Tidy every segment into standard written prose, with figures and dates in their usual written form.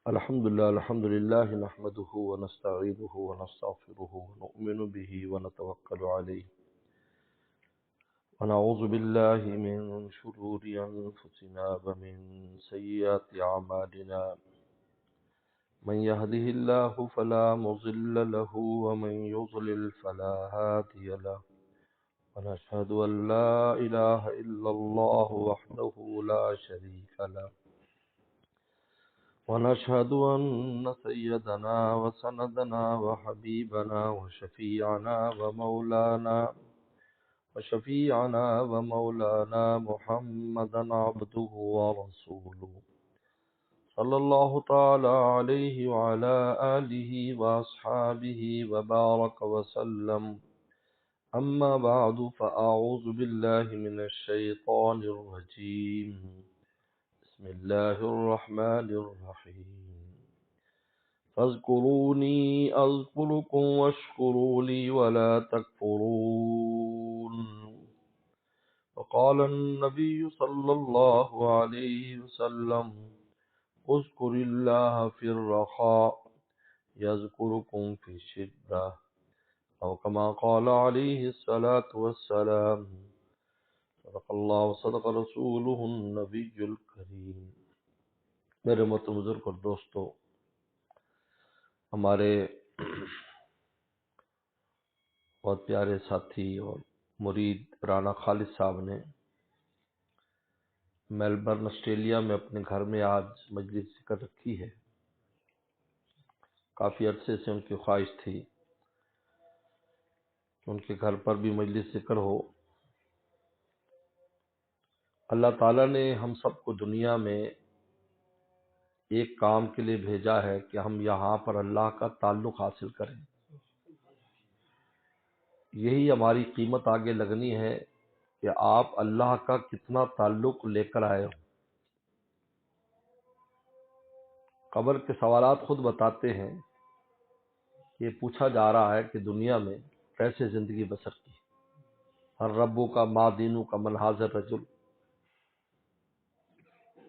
الحمد لله نحمده ونستعينه ونستغفره ونؤمن به ونتوكل عليه ونعوذ بالله من شرور أنفسنا ومن سيئات أعمالنا من يهده الله فلا مضل له ومن يضلل فلا هادي له ونشهد أن لا إله إلا الله وحده لا شريك له ونشهد أن سيدنا وسندنا وحبيبنا وشفيعنا محمدا عبده ورسوله صلى الله تعالى عليه وعلى آله وأصحابه وبارك وسلم أما بعد فأعوذ بالله من الشيطان الرجيم بسم الله الرحمن الرحيم فاذكروني أذكركم واشكروا لي ولا تكفرون وقال النبي صلى الله عليه وسلم اذكر الله في الرخاء يذكركم في الشدة أو كما قال عليه الصلاة والسلام صدق اللہ وصدق رسولہ النبی الکریم۔ میرے محترم بزرگ اور دوستو، ہمارے بہت پیارے ساتھی اور مرید رانا خالد صاحب نے میلبرن آسٹریلیا میں اپنے گھر میں آج مجلس ذکر رکھی ہے۔ کافی عرصے سے ان کی خواہش تھی کہ ان کے گھر پر بھی مجلس ذکر ہو۔ اللہ تعالیٰ نے ہم سب کو دنیا میں ایک کام کے لیے بھیجا ہے کہ ہم یہاں پر اللہ کا تعلق حاصل کریں۔ یہی ہماری قیمت آگے لگنی ہے کہ آپ اللہ کا کتنا تعلق لے کر آئے ہو۔ قبر کے سوالات خود بتاتے ہیں کہ پوچھا جا رہا ہے کہ دنیا میں کیسے زندگی بسر کی، ہر ربو کا ما دینو کا من حاضر رجل،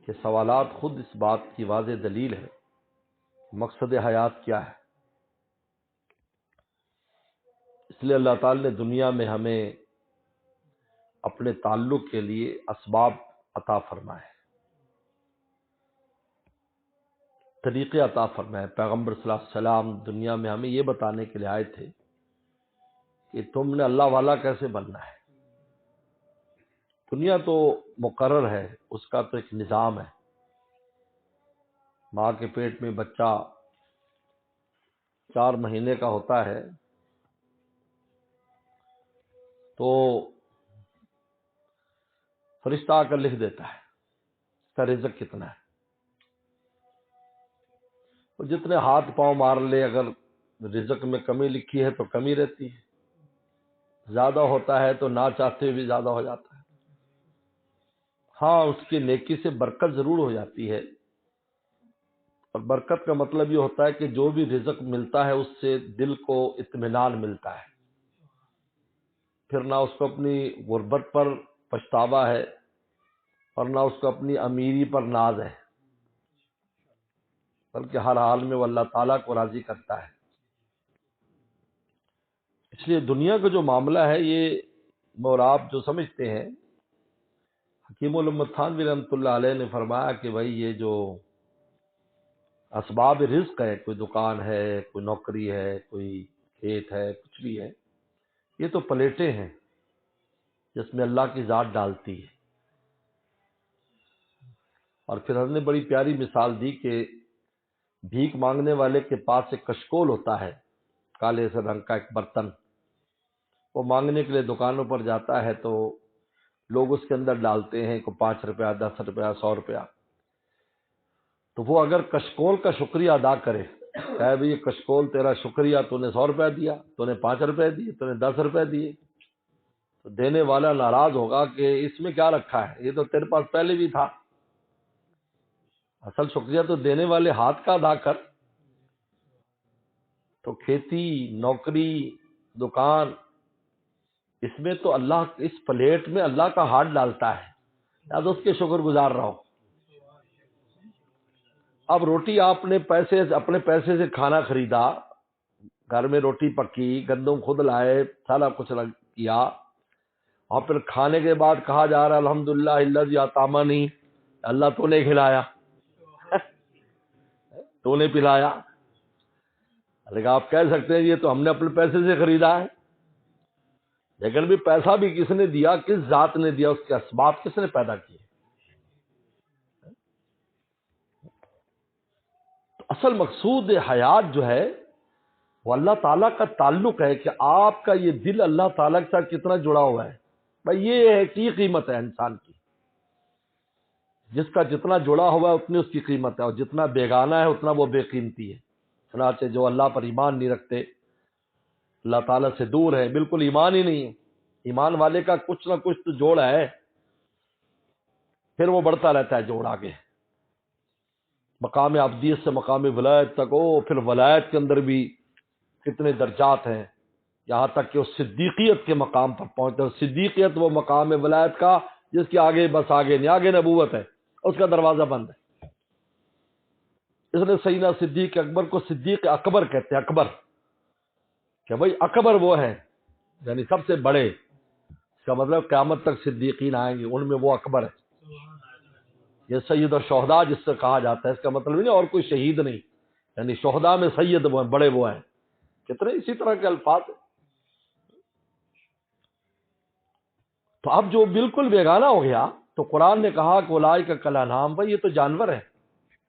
کہ سوالات خود اس بات کی واضح دلیل ہے مقصد حیات کیا ہے۔ اس لیے اللہ تعالی نے دنیا میں ہمیں اپنے تعلق کے لیے اسباب عطا فرمائے، طریقے عطا فرمائے۔ پیغمبر صلی اللہ علیہ وسلم دنیا میں ہمیں یہ بتانے کے لیے آئے تھے کہ تم نے اللہ والا کیسے بننا ہے۔ دنیا تو مقرر ہے، اس کا تو ایک نظام ہے۔ ماں کے پیٹ میں بچہ 4 مہینے کا ہوتا ہے تو فرشتہ آ کر لکھ دیتا ہے اس کا رزق کتنا ہے۔ وہ جتنے ہاتھ پاؤں مار لے، اگر رزق میں کمی لکھی ہے تو کمی رہتی ہے، زیادہ ہوتا ہے تو نہ چاہتے ہوئے بھی زیادہ ہو جاتا ہے۔ ہاں، اس کی نیکی سے برکت ضرور ہو جاتی ہے، اور برکت کا مطلب یہ ہوتا ہے کہ جو بھی رزق ملتا ہے اس سے دل کو اطمینان ملتا ہے، پھر نہ اس کو اپنی غربت پر پچھتاوا ہے اور نہ اس کو اپنی امیری پر ناز ہے، بلکہ ہر حال میں وہ اللہ تعالیٰ کو راضی کرتا ہے۔ اس لیے دنیا کا جو معاملہ ہے، یہ اور آپ جو سمجھتے ہیں، حکیم الامت تھانوی رحمۃ اللہ علیہ نے فرمایا کہ بھائی یہ جو اسباب رزق ہے، کوئی دکان ہے، کوئی نوکری ہے، کوئی کھیت ہے، کچھ بھی ہے، یہ تو پلیٹیں ہیں جس میں اللہ کی ذات ڈالتی ہے۔ اور پھر ہم نے بڑی پیاری مثال دی کہ بھیک مانگنے والے کے پاس ایک کشکول ہوتا ہے، کالے سے رنگ کا ایک برتن، وہ مانگنے کے لیے دکانوں پر جاتا ہے تو لوگ اس کے اندر ڈالتے ہیں کو 5 روپیہ، 10 روپیہ، 100 روپیہ، تو وہ اگر کشکول کا شکریہ ادا کرے، کہے بھئی یہ کشکول تیرا شکریہ، تو نے 100 روپیہ دیا، تو نے 5 روپیہ دیے، تو نے 10 روپیہ دیے، تو دینے والا ناراض ہوگا کہ اس میں کیا رکھا ہے، یہ تو تیرے پاس پہلے بھی تھا۔ اصل شکریہ تو دینے والے ہاتھ کا ادا کر۔ تو کھیتی، نوکری، دکان، اس میں تو اللہ، اس پلیٹ میں اللہ کا ہاتھ ڈالتا ہے، لہٰذا اس کے شکر گزار رہو۔ اب روٹی آپ نے اپنے پیسے سے کھانا خریدا، گھر میں روٹی پکی، گندم خود لائے، سارا کچھ کیا، اور پھر کھانے کے بعد کہا جا رہا الحمدللہ الذی اطعمنی، اللہ تو نے کھلایا، تو نے پلایا، لیکن آپ کہہ سکتے ہیں یہ تو ہم نے اپنے پیسے سے خریدا ہے، لیکن بھی پیسہ بھی کس نے دیا، کس ذات نے دیا، اس کے اسباب کس نے پیدا کیے؟ تو اصل مقصود حیات جو ہے وہ اللہ تعالیٰ کا تعلق ہے کہ آپ کا یہ دل اللہ تعالیٰ کے ساتھ کتنا جڑا ہوا ہے. بھائی یہ ہے کی قیمت ہے انسان کی، جس کا جتنا جڑا ہوا ہے اتنی اس کی قیمت ہے، اور جتنا بیگانہ ہے اتنا وہ بے قیمتی ہے. چنانچہ جو اللہ پر ایمان نہیں رکھتے، اللہ تعالیٰ سے دور ہے، بالکل ایمان ہی نہیں ہے، ایمان والے کا کچھ نہ کچھ تو جوڑ ہے، پھر وہ بڑھتا رہتا ہے جوڑ آگے، مقام عبدیت سے مقام ولایت تک. پھر ولایت کے اندر بھی کتنے درجات ہیں، یہاں تک کہ وہ صدیقیت کے مقام پر پہنچتے ہیں. صدیقیت وہ مقام ولایت کا جس کے آگے بس آگے نہیں، آگے نبوت ہے، اس کا دروازہ بند ہے. اس نے سیدنا صدیق اکبر کو صدیق اکبر کہتے ہیں، اکبر کہ بھائی اکبر وہ ہے یعنی سب سے بڑے، اس کا مطلب قیامت تک صدیقین آئیں گے، ان میں وہ اکبر ہے. یہ سید الشہداء جس سے کہا جاتا ہے، اس کا مطلب نہیں اور کوئی شہید نہیں، یعنی شہداء میں سید وہ ہیں، بڑے وہ ہیں. کتنے اسی طرح کے الفاظ ہیں. تو اب جو بالکل بیگانہ ہو گیا تو قرآن نے کہا کہ اولئک کالانعام، بھائی یہ تو جانور ہے،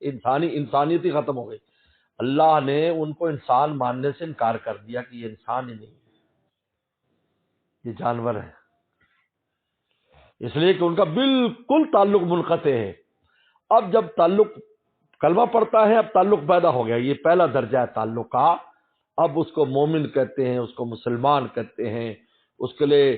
انسانیت ہی ختم ہو گئی. اللہ نے ان کو انسان ماننے سے انکار کر دیا کہ یہ انسان ہی نہیں ہے، یہ جانور ہے، اس لیے کہ ان کا بالکل تعلق منقطع ہے. اب جب تعلق کلمہ پڑتا ہے، اب تعلق پیدا ہو گیا، یہ پہلا درجہ ہے تعلق کا. اب اس کو مومن کہتے ہیں، اس کو مسلمان کہتے ہیں، اس کے لیے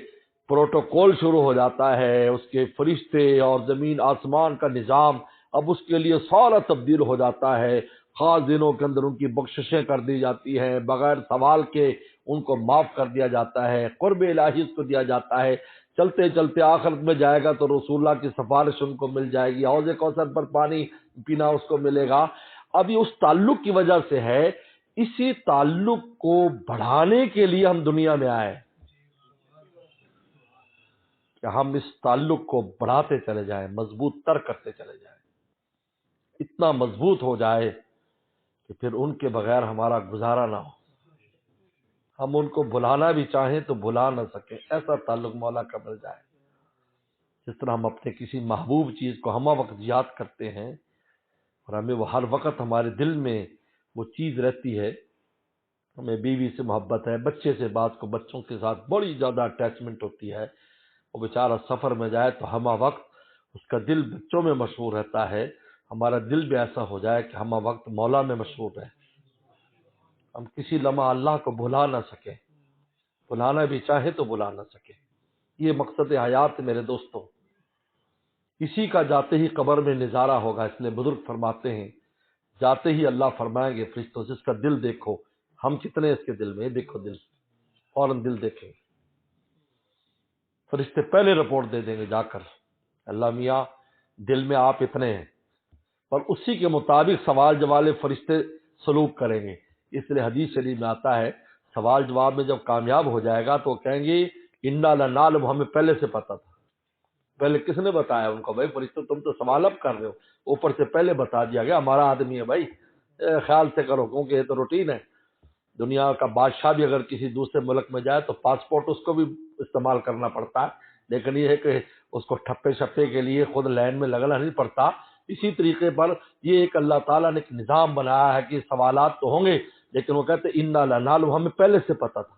پروٹوکول شروع ہو جاتا ہے، اس کے فرشتے اور زمین آسمان کا نظام اب اس کے لیے سارا تبدیل ہو جاتا ہے. خاص دنوں کے اندر ان کی بخششیں کر دی جاتی ہیں، بغیر سوال کے ان کو معاف کر دیا جاتا ہے، قرب الہی اس کو دیا جاتا ہے. چلتے چلتے آخرت میں جائے گا تو رسول اللہ کی سفارش ان کو مل جائے گی، حوض کوثر پر پانی پینا اس کو ملے گا. اب یہ اس تعلق کی وجہ سے ہے، اسی تعلق کو بڑھانے کے لیے ہم دنیا میں آئے کہ ہم اس تعلق کو بڑھاتے چلے جائیں، مضبوط تر کرتے چلے جائیں، اتنا مضبوط ہو جائے کہ پھر ان کے بغیر ہمارا گزارا نہ ہو، ہم ان کو بلانا بھی چاہیں تو بلا نہ سکیں، ایسا تعلق مولا کا مل جائے. جس طرح ہم اپنے کسی محبوب چیز کو ہمہ وقت یاد کرتے ہیں اور ہمیں وہ ہر وقت ہمارے دل میں وہ چیز رہتی ہے، ہمیں بیوی سے محبت ہے، بچے سے بات کو بچوں کے ساتھ بڑی زیادہ اٹیچمنٹ ہوتی ہے، وہ بیچارہ سفر میں جائے تو ہمہ وقت اس کا دل بچوں میں مشغول رہتا ہے، ہمارا دل بھی ایسا ہو جائے کہ ہمہ وقت مولا میں مشغول رہے، ہم کسی لمحہ اللہ کو بھلا نہ سکیں، بلانا بھی چاہے تو بلا نہ سکے. یہ مقصد حیات میرے دوستوں. اسی کا جاتے ہی قبر میں نظارہ ہوگا. اس لیے بزرگ فرماتے ہیں جاتے ہی اللہ فرمائیں گے فرشتوں سے اس کا دل دیکھو، ہم کتنے اس کے دل میں، دیکھو دل، فوراً دل دیکھیں. فرشتے پہلے رپورٹ دے دیں گے جا کر، اللہ میاں دل میں آپ اتنے ہیں، اور اسی کے مطابق سوال جواب فرشتے سلوک کریں گے. اس لیے حدیث شریف میں آتا ہے سوال جواب میں جب کامیاب ہو جائے گا تو کہیں گے انا لنعلم، ہمیں پہلے سے پتا تھا. پہلے کس نے بتایا ان کو؟ بھائی فرشتوں تم تو سوال اب کر رہے ہو، اوپر سے پہلے بتا دیا گیا ہمارا آدمی ہے بھائی، خیال سے کرو، کیونکہ یہ تو روٹین ہے. دنیا کا بادشاہ بھی اگر کسی دوسرے ملک میں جائے تو پاسپورٹ اس کو بھی استعمال کرنا پڑتا ہے، لیکن یہ ہے کہ اس کو ٹھپے شپے کے لیے خود لائن میں لگنا نہیں پڑتا. اسی طریقے پر یہ ایک اللہ تعالیٰ نے ایک نظام بنایا ہے کہ سوالات تو ہوں گے، لیکن وہ کہتے ہیں انا لنعلم، ہمیں پہلے سے پتا تھا،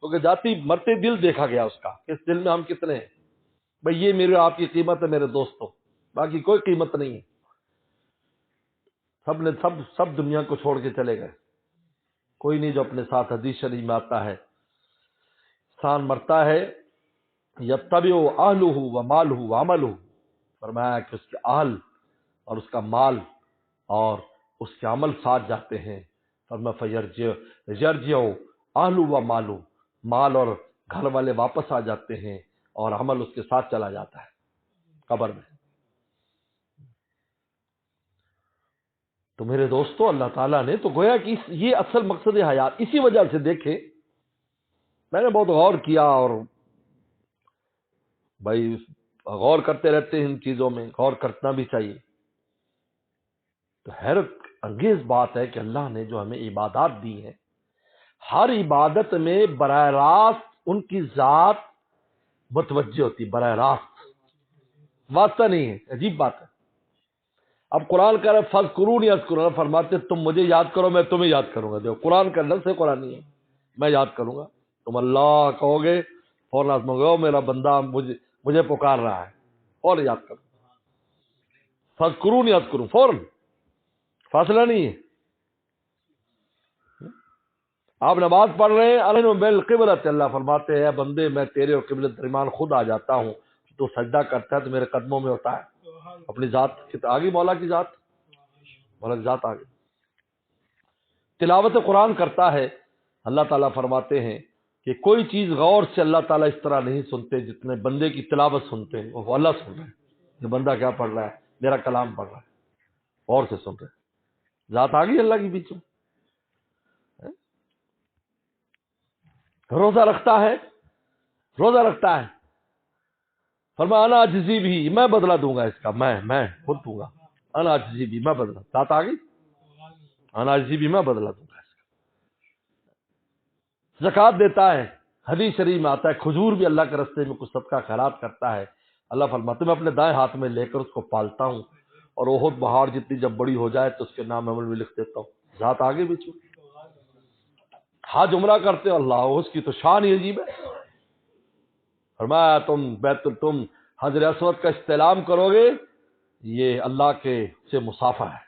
کیونکہ جاتی مرتے دل دیکھا گیا اس کا، اس دل میں ہم کتنے ہیں. بھئی یہ میرے آپ کی قیمت ہے میرے دوستوں، باقی کوئی قیمت نہیں ہے. سب دنیا کو چھوڑ کے چلے گئے، کوئی نہیں جو اپنے ساتھ. حدیث شریف میں آتا ہے انسان مرتا ہے یتبع اہلہ و مالہ و عملہ، فرمایا کہ اس کے اہل اور اس کا مال اور اس کے عمل ساتھ جاتے ہیں. فرمایا یرجع اہلہ و مالہ، مال اور گھر والے واپس آ جاتے ہیں اور عمل اس کے ساتھ چلا جاتا ہے قبر میں. تو میرے دوستو اللہ تعالیٰ نے تو گویا کہ یہ اصل مقصد حیات. اسی وجہ سے دیکھیں میں نے بہت غور کیا، اور بھائی غور کرتے رہتے ہیں ان چیزوں میں، غور کرنا بھی چاہیے. تو حیرت انگیز بات ہے کہ اللہ نے جو ہمیں عبادات دی ہیں، ہر عبادت میں براہ راست ان کی ذات متوجہ ہوتی، براہ راست، واسطہ نہیں ہے. عجیب بات ہے. اب قرآن کہہ رہا ہے فَاذْكُرُونِي اذْكُرْكُمْ، فرماتے تم مجھے یاد کرو میں تمہیں یاد کروں گا. دیکھو قرآن کا لفظ ہے، قرآن نہیں ہے. میں یاد کروں گا، تم اللہ کہو گے فوراً منگو میرا بندہ مجھے پکار رہا ہے، اور یاد کرو. فَاذْكُرُونِي اذْكُرْكُمْ، فوراً، فاصلہ نہیں ہے. آپ نماز پڑھ رہے ہیں عَلَيْهِمْ بِالْقِبْلَةِ، اللہ فرماتے ہیں بندے میں تیرے اور قبلۃ درمیان خود آ جاتا ہوں، تو سجدہ کرتا ہے تو میرے قدموں میں ہوتا ہے. اپنی ذات آگئی، مولا کی ذات، مولا کی ذات آگئی. تلاوت قرآن کرتا ہے، اللہ تعالیٰ فرماتے ہیں کہ کوئی چیز غور سے اللہ تعالیٰ اس طرح نہیں سنتے جتنے بندے کی تلاوت سنتے ہیں. وہ اللہ سن رہے ہیں، یہ بندہ کیا پڑھ رہا ہے، میرا کلام پڑھ رہا ہے، غور سے سن رہے ہیں. ذات آ گئی اللہ کی بیچ میں. روزہ رکھتا ہے، روزہ رکھتا ہے، فرمایا انا اجزی بھی، میں بدلہ دوں گا اس کا، میں خود دوں گا. انا اجزی بھی، میں بدلہ، ذات آ گئی، انا اجزی بھی، میں بدلہ دوں گا اس کا. زکوٰۃ دیتا ہے، حدیث شریف میں آتا ہے کھجور بھی اللہ کے راستے میں کچھ صدقہ خیرات کرتا ہے. اللہ فرماتے میں اپنے دائیں ہاتھ میں لے کر اس کو پالتا ہوں، اور احد پہاڑ جتنی جب بڑی ہو جائے تو اس کے نام عمل میں لکھ دیتا ہوں. ذات آگے بھی چھو. حج عمرہ کرتے ہو، اللہ اس کی تو شان ہی عجیب ہے. فرمایا تم حجر اسود کا استعلام کرو گے، یہ اللہ کے سے مسافہ ہے.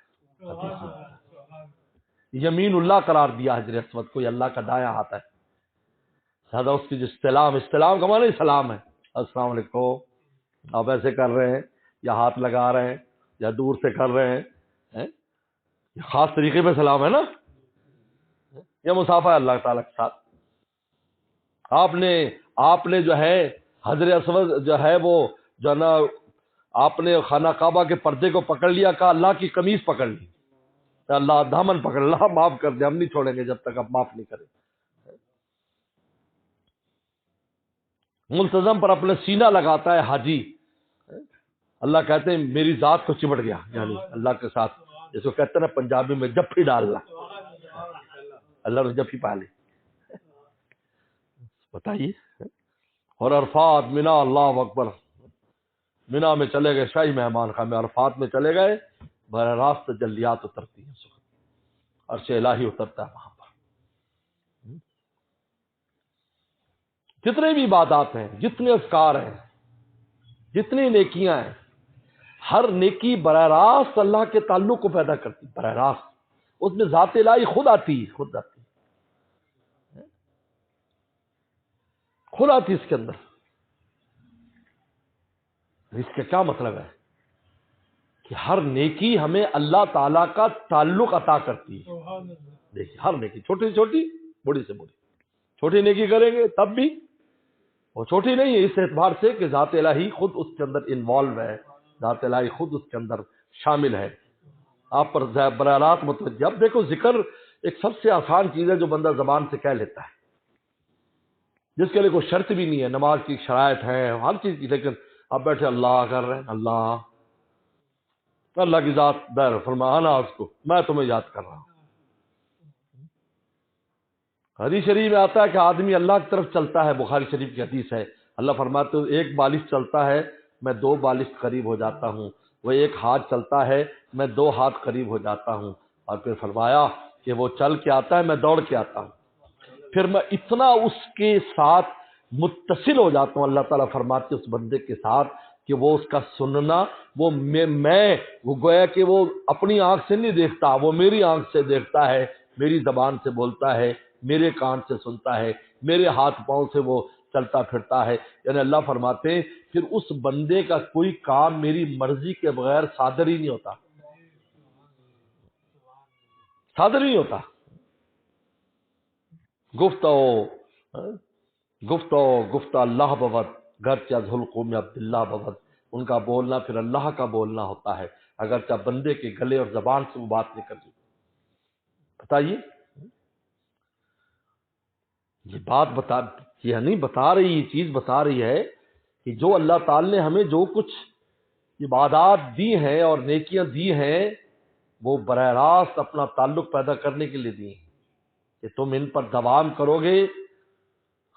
یمین اللہ قرار دیا حجر اسود کو، یہ اللہ کا دایاں ہاتھ ہے. زیادہ اس کی جو استعلام کا معنی سلام ہے. السلام علیکم، آپ ایسے کر رہے ہیں یا ہاتھ لگا رہے ہیں یا دور سے کر رہے ہیں، یہ خاص طریقے پہ سلام ہے نا، یہ مسافہ ہے اللہ تعالیٰ کے ساتھ. آپ نے جو ہے حجر اسود جو ہے وہ جو ہے نا، آپ نے خانہ کعبہ کے پردے کو پکڑ لیا، کہا اللہ کی قمیض پکڑ لی، اللہ دامن پکڑ، اللہ معاف کر دے، ہم نہیں چھوڑیں گے جب تک آپ معاف نہیں کریں. ملتزم پر اپنے سینہ لگاتا ہے حاجی، اللہ کہتے ہیں میری ذات کو چمٹ گیا، یعنی اللہ کے ساتھ جس کو کہتے ہیں نا پنجابی میں جفی ڈالنا، اللہ نے جفی پالی. بتائیے. اور عرفات، مینا، اللہ اکبر، مینا میں چلے گئے، شاہی مہمان خانے میں، عرفات میں چلے گئے، براہ راست تجلیات اترتی ہیں، عرش الہی اترتا ہے وہاں پر. جتنے بھی عبادات ہیں، جتنے اذکار ہیں، جتنی نیکیاں ہیں، ہر نیکی براہ راست اللہ کے تعلق کو پیدا کرتی، براہ راست. اس میں ذات الہی خود آتی ہے، خود آتی اس کے اندر. اس کا کیا مطلب ہے کہ ہر نیکی ہمیں اللہ تعالیٰ کا تعلق عطا کرتی ہے. دیکھیے ہر نیکی، چھوٹی سے چھوٹی، بڑی سے بڑی. چھوٹی نیکی کریں گے تب بھی وہ چھوٹی نہیں ہے، اس اعتبار سے کہ ذات الہی خود اس کے اندر انوالو ہے، ذات الہی خود اس کے اندر شامل ہے، آپ پر براہ راست متوجہ. اب دیکھو ذکر ایک سب سے آسان چیز ہے جو بندہ زبان سے کہہ لیتا ہے، جس کے لیے کوئی شرط بھی نہیں ہے. نماز کی شرائط ہے ہر چیز کی، لیکن آپ بیٹھے اللہ کر رہے ہیں، اللہ کی ذات بیر فرمانا اس کو، میں تمہیں یاد کر رہا ہوں. حدیث شریف میں آتا ہے کہ آدمی اللہ کی طرف چلتا ہے، بخاری شریف کی حدیث ہے، اللہ فرماتے ہیں ایک بالش چلتا ہے میں 2 بالش قریب ہو جاتا ہوں، وہ ایک ہاتھ چلتا ہے میں 2 ہاتھ قریب ہو جاتا ہوں. اور پھر فرمایا کہ وہ چل کے آتا ہے میں دوڑ کے آتا ہوں، پھر میں اتنا اس کے ساتھ متصل ہو جاتا ہوں، اللہ تعالیٰ فرماتے اس بندے کے ساتھ کہ وہ اس کا سننا، وہ وہ گویا کہ وہ اپنی آنکھ سے نہیں دیکھتا، وہ میری آنکھ سے دیکھتا ہے، میری زبان سے بولتا ہے، میرے کان سے سنتا ہے، میرے ہاتھ پاؤں سے وہ چلتا پھرتا ہے. یعنی اللہ فرماتے ہیں پھر اس بندے کا کوئی کام میری مرضی کے بغیر صادر ہی نہیں ہوتا، صادر نہیں ہوتا. گفتہ اللہ ببد گرچہ ذوالقوم عبداللہ ببد، ان کا بولنا پھر اللہ کا بولنا ہوتا ہے. اگرچہ بندے کے گلے اور زبان سے وہ بات نکل رہی. بتائیے یہ بات بتا رہی، یہ چیز بتا رہی ہے کہ جو اللہ تعالی نے ہمیں جو کچھ عبادات دی ہیں اور نیکیاں دی ہیں وہ براہ راست اپنا تعلق پیدا کرنے کے لیے دی ہیں کہ تم ان پر دوام کرو گے،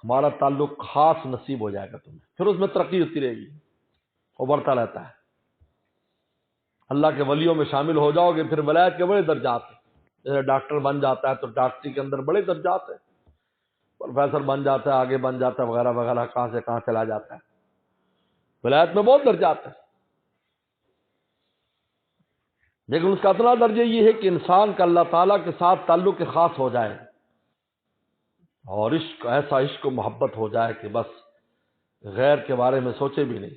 ہمارا تعلق خاص نصیب ہو جائے گا تمہیں، پھر اس میں ترقی ہوتی رہے گی، وہ بڑھتا رہتا ہے. اللہ کے ولیوں میں شامل ہو جاؤ گے پھر ولایت کے بڑے درجات ہیں. جیسے ڈاکٹر بن جاتا ہے تو ڈاکٹری کے اندر بڑے درجات ہیں، پروفیسر بن جاتا ہے، آگے بن جاتا ہے، وغیرہ وغیرہ، کہاں سے کہاں چلا جاتا ہے. ولایت میں بہت درجات ہیں، لیکن اس کا اتنا درجہ یہ ہے کہ انسان کا اللہ تعالیٰ کے ساتھ تعلق خاص ہو جائے اور عشق، ایسا عشق و محبت ہو جائے کہ بس غیر کے بارے میں سوچے بھی نہیں،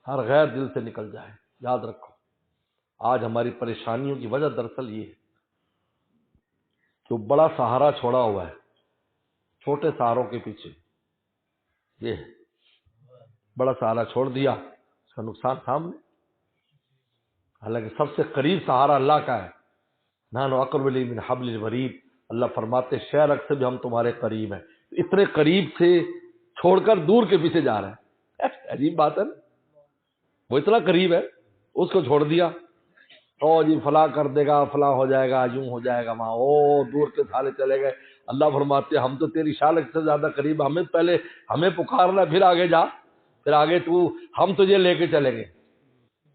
ہر غیر دل سے نکل جائے. یاد رکھو آج ہماری پریشانیوں کی وجہ دراصل یہ ہے جو بڑا سہارا چھوڑا ہوا ہے چھوٹے سہاروں کے پیچھے. یہ ہے بڑا سہارا چھوڑ دیا، اس کا نقصان سامنے. حالانکہ سب سے قریب سہارا اللہ کا ہے. نحن اقرب الیہ من حبل الورید. اللہ فرماتے شہ رگ سے بھی ہم تمہارے قریب ہیں. اتنے قریب سے چھوڑ کر دور کے پیچھے جا رہے ہیں، عجیب بات ہے نا. وہ اتنا قریب ہے اس کو چھوڑ دیا، او جی فلاں کر دے گا، فلاں ہو جائے گا، یوں ہو جائے گا، وہاں او دور کے سالے چلے گئے. اللہ فرماتے ہم تو تیری شالک سے زیادہ قریب، ہمیں پہلے ہمیں پکارنا، پھر آگے جا، پھر آگے تو ہم تجھے لے کے چلیں گے.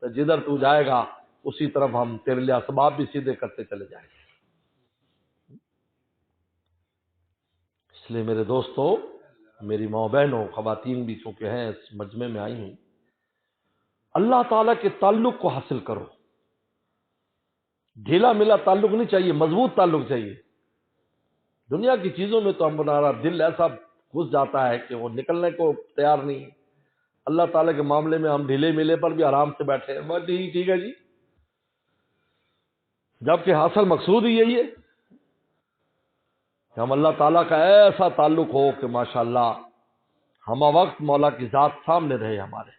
تو جدھر تو جائے گا اسی طرف ہم تیرے لیے اسباب بھی سیدھے کرتے چلے جائیں گے. اس لیے میرے دوستو، میری ماں بہنوں، خواتین بھی چونکہ ہیں اس مجمع میں آئی ہوں، اللہ تعالیٰ کے تعلق کو حاصل کرو. ڈھیلا ملا تعلق نہیں چاہیے، مضبوط تعلق چاہیے. دنیا کی چیزوں میں تو ہمارا دل ایسا گھس جاتا ہے کہ وہ نکلنے کو تیار نہیں ہے. اللہ تعالیٰ کے معاملے میں ہم ڈھیلے ملے پر بھی آرام سے بیٹھے ہیں، بس ٹھیک ہے جی، جبکہ حاصل مقصود ہی یہی ہے کہ ہم اللہ تعالیٰ کا ایسا تعلق ہو کہ ماشاءاللہ ہم وقت مولا کی ذات سامنے رہے ہمارے.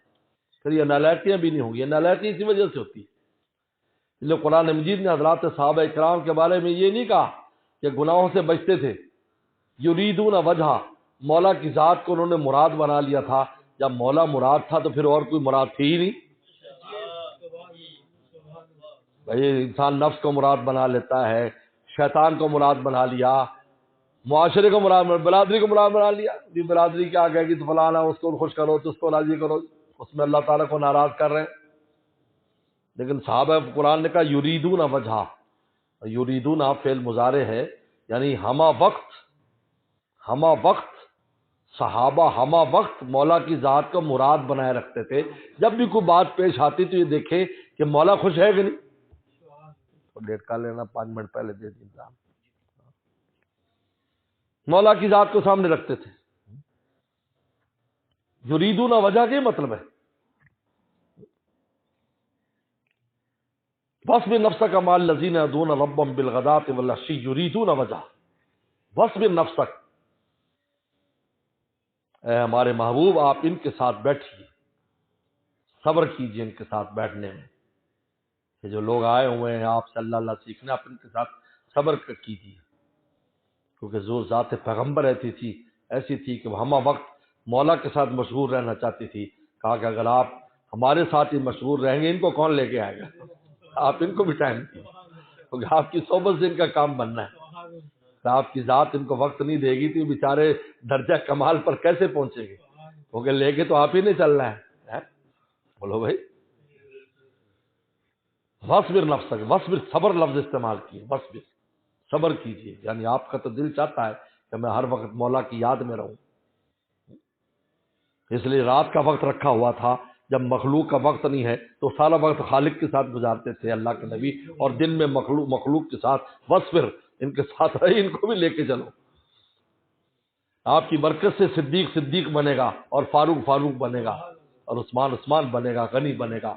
پھر یہ نالائکیاں بھی نہیں ہوں گی. یہ نالائکی اسی وجہ سے ہوتی ہے. اس لیے قرآن مجید نے حضرات صحابہ اکرام کے بارے میں یہ نہیں کہا کہ گناہوں سے بچتے تھے. یریدون وجہ، مولا کی ذات کو انہوں نے مراد بنا لیا تھا. جب مولا مراد تھا تو پھر اور کوئی مراد تھی ہی نہیں. بھائی انسان نفس کو مراد بنا لیتا ہے، شیطان کو مراد بنا لیا، معاشرے کو مراد، برادری کو مراد بنا لیا. بھی برادری کیا کہے گی تو فلانا، اس کو خوش کرو تو اس کو راضی کرو، اس میں اللہ تعالیٰ کو ناراض کر رہے ہیں. لیکن صحابہ قرآن نے کہا یریدون وجہ. یریدون فعل مضارع ہے، یعنی ہمہ وقت صحابہ ہمہ وقت مولا کی ذات کو مراد بنائے رکھتے تھے. جب بھی کوئی بات پیش آتی تو یہ دیکھیں کہ مولا خوش ہے کہ نہیں. ڈیٹ کا لینا 5 منٹ پہلے دے دی انتظام. مولا کی ذات کو سامنے رکھتے تھے. یریدون وجہ کے مطلب ہے وَاصْبِرْ نَفْسَكَ مَعَ الَّذِينَ يَدْعُونَ رَبَّهُمْ بِالْغَدَاةِ وَالْعَشِيِّ يُرِيدُونَ وَجْهَهُ. وَاصْبِرْ نَفْسَكَ، اے ہمارے محبوب آپ ان کے ساتھ بیٹھیے، صبر کیجیے ان کے ساتھ بیٹھنے میں. کہ جو لوگ آئے ہوئے ہیں آپ سے اللہ سیکھنے، آپ ان کے ساتھ صبر کیجیے. کیونکہ جو ذات پیغمبر رہتی تھی ایسی تھی کہ وہ ہمہ وقت مولا کے ساتھ مشغول رہنا چاہتی تھی. کہا کہ اگر آپ ہمارے ساتھ ہی مشغول رہیں گے ان کو کون لے کے آئے گا. آپ ان کو بھی ٹائم دیجیے، کیونکہ آپ کی صحبت سے ان کا کام بننا ہے. تو آپ کی ذات ان کو وقت نہیں دے گی تو یہ بیچارے درجہ کمال پر کیسے پہنچیں گے. کیونکہ لے کے تو آپ ہی نہیں چلنا ہے. بولو بھائی. وَاصْبِرْ نَفْسَكَ، وَاصْبِرْ صبر لفظ استعمال کیے. وَاصْبِرْ صبر کیجیے، یعنی آپ کا تو دل چاہتا ہے کہ میں ہر وقت مولا کی یاد میں رہوں. اس لیے رات کا وقت رکھا ہوا تھا. جب مخلوق کا وقت نہیں ہے تو سارا وقت خالق کے ساتھ گزارتے تھے اللہ کے نبی، اور دن میں مخلوق کے ساتھ. وَاصْبِرْ ان کے ساتھ رہی، ان کو بھی لے کے چلو. آپ کی برکت سے صدیق بنے گا، اور فاروق بنے گا، اور عثمان بنے گا، غنی بنے گا،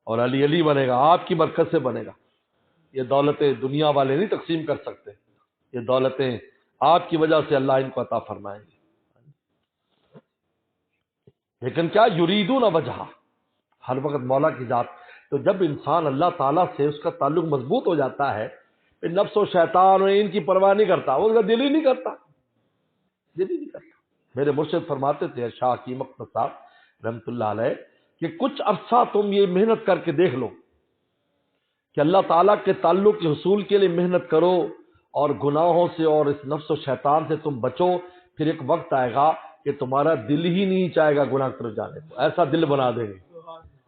اور علی بنے گا. آپ کی برکت سے بنے گا. یہ دولتیں دنیا والے نہیں تقسیم کر سکتے. یہ دولتیں آپ کی وجہ سے اللہ ان کو عطا فرمائیں گے. لیکن کیا یریدون وجہ، ہر وقت مولا کی ذات. تو جب انسان اللہ تعالیٰ سے اس کا تعلق مضبوط ہو جاتا ہے، پھر نفس و شیطان اور ان کی پرواہ نہیں کرتا، وہ اس کا دل ہی نہیں کرتا، دل ہی نہیں کرتا۔ میرے مرشد فرماتے تھے شاہ حکیم اختر صاحب رحمۃ اللہ علیہ کہ کچھ عرصہ تم یہ محنت کر کے دیکھ لو کہ اللہ تعالیٰ کے تعلق کے حصول کے لیے محنت کرو اور گناہوں سے اور اس نفس و شیطان سے تم بچو، پھر ایک وقت آئے گا کہ تمہارا دل ہی نہیں چاہے گا گناہ کی طرف جانے کو، ایسا دل بنا دیں گے،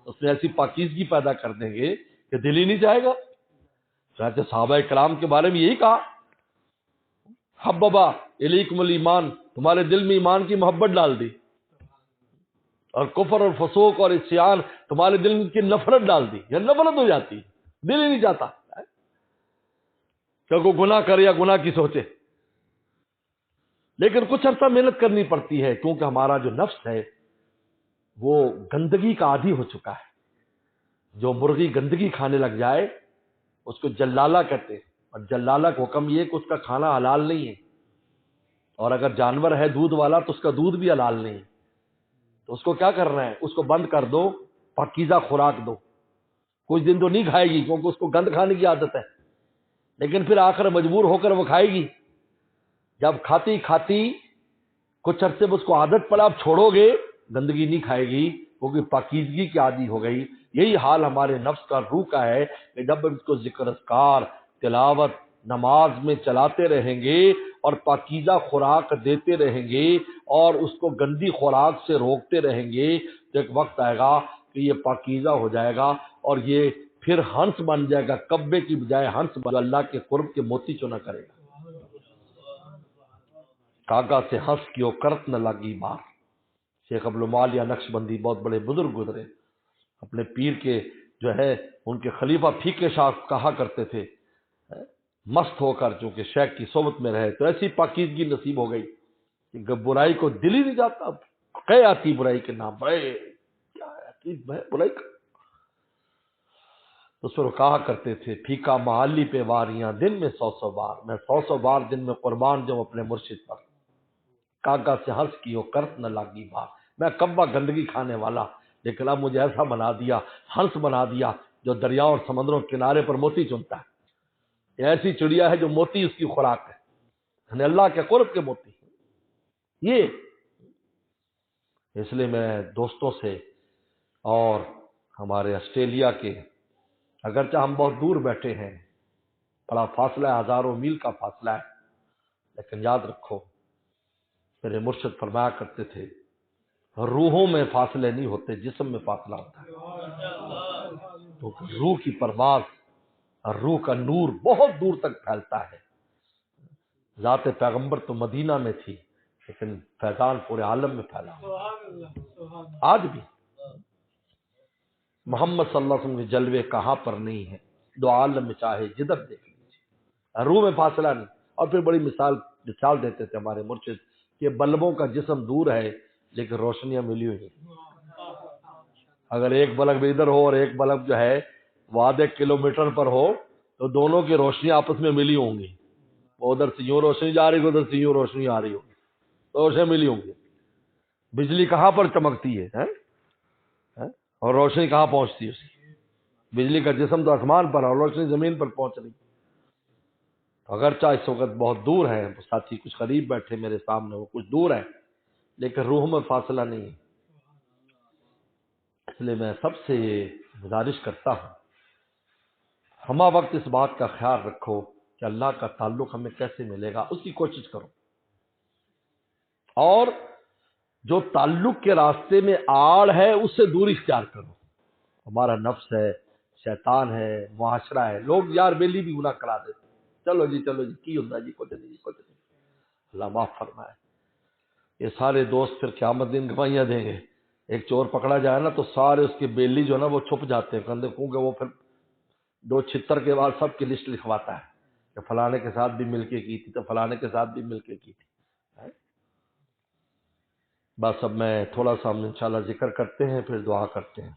اس میں ایسی پاکیزگی پیدا کر دیں گے کہ دل ہی نہیں چاہے گا۔ چنانچہ صحابہ کرام کے بارے میں یہی کہا، حببا الیکم الایمان، تمہارے دل میں ایمان کی محبت ڈال دی، اور کفر اور فسوق اور عصیان تمہارے دل میں کی نفرت ڈال دی، یا نفرت ہو جاتی، دل ہی نہیں چاہتا کہ کوئی گناہ کرے یا گناہ کی سوچے۔ لیکن کچھ عرصہ محنت کرنی پڑتی ہے، کیونکہ ہمارا جو نفس ہے وہ گندگی کا عادی ہو چکا ہے۔ جو مرغی گندگی کھانے لگ جائے اس کو جلالہ کہتے ہیں، اور جلالہ کا حکم یہ کہ اس کا کھانا حلال نہیں ہے، اور اگر جانور ہے دودھ والا تو اس کا دودھ بھی حلال نہیں ہے، تو اس کو کیا کرنا ہے، اس کو بند کر دو، پاکیزہ خوراک دو۔ کچھ دن تو نہیں کھائے گی کیونکہ اس کو گند کھانے کی عادت ہے، لیکن پھر آخر مجبور ہو کر وہ کھائے گی۔ جب کھاتی کھاتی کچھ عرصے میں اس کو عادت پڑا، اب چھوڑو گے گندگی نہیں کھائے گی کیونکہ پاکیزگی کی عادی ہو گئی۔ یہی حال ہمارے نفس کا، روح کا ہے کہ جب ہم اس کو ذکر اذکار، تلاوت، نماز میں چلاتے رہیں گے اور پاکیزہ خوراک دیتے رہیں گے اور اس کو گندی خوراک سے روکتے رہیں گے، تو ایک وقت آئے گا کہ یہ پاکیزہ ہو جائے گا اور یہ پھر ہنس بن جائے گا، کبے کی بجائے ہنس بن، اللہ کے قرب کے موتی چونا کرے گا۔ کاگا سے ہنس کیو کرت نہ لگی بار۔ شیخ ابوالمعالیہ نقشبندی بہت بڑے بزرگ گزرے، اپنے پیر کے جو ہے ان کے خلیفہ پھیکے شاہ کہا کرتے تھے، مست ہو کر چونکہ شیخ کی صحبت میں رہے تو ایسی پاکیزگی نصیب ہو گئی کہ برائی کو دل ہی نہیں جاتا، قے آتی برائی کے نام، بڑے کیا ہے برائی کا۔ اس پر کہا کرتے تھے، پھیکا محالی پہ واریاں دن میں 100 بار، میں 100 بار دن میں قربان جاؤں اپنے مرشد پر۔ کاگا سے ہنس کیو کرت نہ لاگی بار، میں کبا گندگی کھانے والا، لیکن اب مجھے ایسا بنا دیا، ہنس بنا دیا جو دریا اور سمندروں کے کنارے پر موتی چنتا ہے۔ یہ ایسی چڑیا ہے جو موتی اس کی خوراک ہے، یعنی اللہ کے قرب کے موتی۔ یہ اس لیے میں دوستوں سے اور ہمارے آسٹریلیا کے، اگرچہ ہم بہت دور بیٹھے ہیں، بڑا فاصلہ ہے، ہزاروں میل کا فاصلہ ہے، لیکن یاد رکھو میرے مرشد فرمایا کرتے تھے، روحوں میں فاصلے نہیں ہوتے، جسم میں فاصلہ ہوتا ہے۔ تو روح کی پرواز اور روح کا نور بہت دور تک پھیلتا ہے۔ ذات پیغمبر تو مدینہ میں تھی، لیکن فیضان پورے عالم میں پھیلا۔ آج بھی محمد صلی اللہ علیہ وسلم کے جلوے کہاں پر نہیں ہیں، دو عالم میں چاہے جدھر دیکھ لیجیے، روح میں فاصلہ نہیں۔ اور پھر بڑی مثال دیتے تھے ہمارے مرشد کہ بلبوں کا جسم دور ہے لیکن روشنیاں ملی ہوئی ہیں۔ اگر ایک بلب ادھر ہو اور ایک بلب جو ہے وہ آدھے کلومیٹر پر ہو تو دونوں کی روشنیاں آپس میں ملی ہوں گی، وہ ادھر سے یوں روشنی جا رہی ہے، ادھر سے یوں روشنی آ رہی ہوگی، تو روشنی ملی ہوں گی۔ بجلی کہاں پر چمکتی ہے اور روشنی کہاں پہنچتی ہے اس کی؟ بجلی کا جسم تو آسمان پر ہے اور روشنی زمین پر پہنچ رہی ہے۔ اگرچہ اس وقت بہت دور ہے، ساتھی کچھ قریب بیٹھے میرے سامنے، وہ کچھ دور ہے، لیکن روح میں فاصلہ نہیں ہے۔ اس لیے میں سب سے یہ گزارش کرتا ہوں، ہمہ وقت اس بات کا خیال رکھو کہ اللہ کا تعلق ہمیں کیسے ملے گا، اس کی کوشش کرو، اور جو تعلق کے راستے میں آڑ ہے اس سے دوری اختیار کرو۔ ہمارا نفس ہے، شیطان ہے، معاشرہ ہے، لوگ یار بیلی بھی گناہ کرا دیتے، چلو جی کی ہوتا جی کچھ نہیں، اللہ معاف فرمائے۔ یہ سارے دوست پھر قیامت دن گواہیاں دیں گے، ایک چور پکڑا جائے نا تو سارے اس کے بیلی جو ہے نا وہ چھپ جاتے ہیں کندھے، کیونکہ وہ پھر 2 چھتر کے بعد سب کی لسٹ لکھواتا ہے کہ فلانے کے ساتھ بھی مل کے کی تھی، تو فلانے کے ساتھ بھی مل کے کی تھی۔ بس اب میں تھوڑا سا ہم انشاءاللہ ذکر کرتے ہیں، پھر دعا کرتے ہیں۔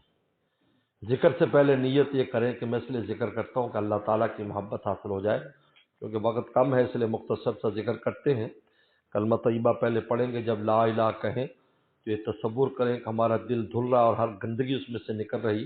ذکر سے پہلے نیت یہ کریں کہ میں اس لیے ذکر کرتا ہوں کہ اللہ تعالیٰ کی محبت حاصل ہو جائے، کیونکہ وقت کم ہے، اس لیے مختصر سا ذکر کرتے ہیں۔ کلمہ طیبہ پہلے پڑھیں گے، جب لا الہ کہیں تو یہ تصور کریں کہ ہمارا دل دھل رہا اور ہر گندگی اس میں سے نکل رہی،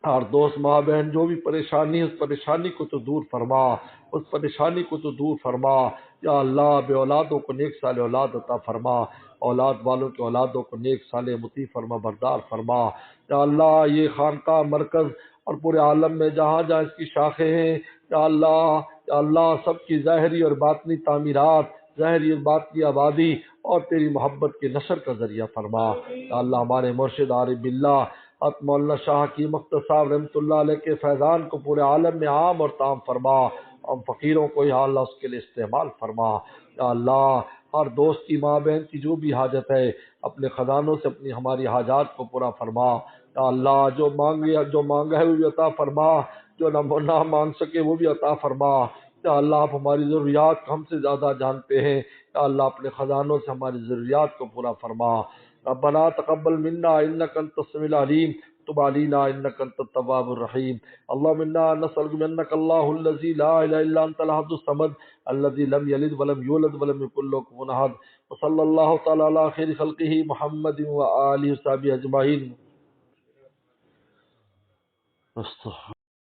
اور دوست ماں بہن جو بھی پریشانی ہے اس پریشانی کو تو دور فرما، اس پریشانی کو تو دور فرما یا اللہ۔ بے اولادوں کو نیک سال اولاد عطا فرما، اولاد والوں کے اولادوں کو نیک سال مطیع فرما بردار فرما یا اللہ۔ یہ خانقاہ مرکز اور پورے عالم میں جہاں جہاں اس کی شاخیں ہیں یا اللہ، یا اللہ سب کی ظاہری اور باطنی تعمیرات، ظاہری اور باطنی آبادی اور تیری محبت کے نشر کا ذریعہ فرما یا اللہ۔ ہمارے مرشد عارف باللہ مولانا شاہ کی مختص صاحب رحمۃ اللہ علیہ کے فیضان کو پورے عالم میں عام اور تام فرما، ہم فقیروں کو یا اللہ اس کے لیے استعمال فرما یا اللہ۔ ہر دوست کی ماں بہن کی جو بھی حاجت ہے اپنے خزانوں سے اپنی ہماری حاجات کو پورا فرما یا اللہ۔ جو مانگا ہے وہ بھی عطا فرما، جو نہ مانگ سکے وہ بھی عطا فرما یا اللہ۔ آپ ہماری ضروریات کو ہم سے زیادہ جانتے ہیں یا اللہ، اپنے خزانوں سے ہماری ضروریات کو پورا فرما۔ ربنا تقبل منا انك انت السميع العليم تب علينا انك انت التواب الرحيم اللهم انا نسألك بانك الله الذي لا اله الا انت الاحد الصمد الذي لم يلد ولم يولد ولم يكن له كفوا احد وصلى الله تعالى على خير خلقه محمد وآله وصحبه اجمعين۔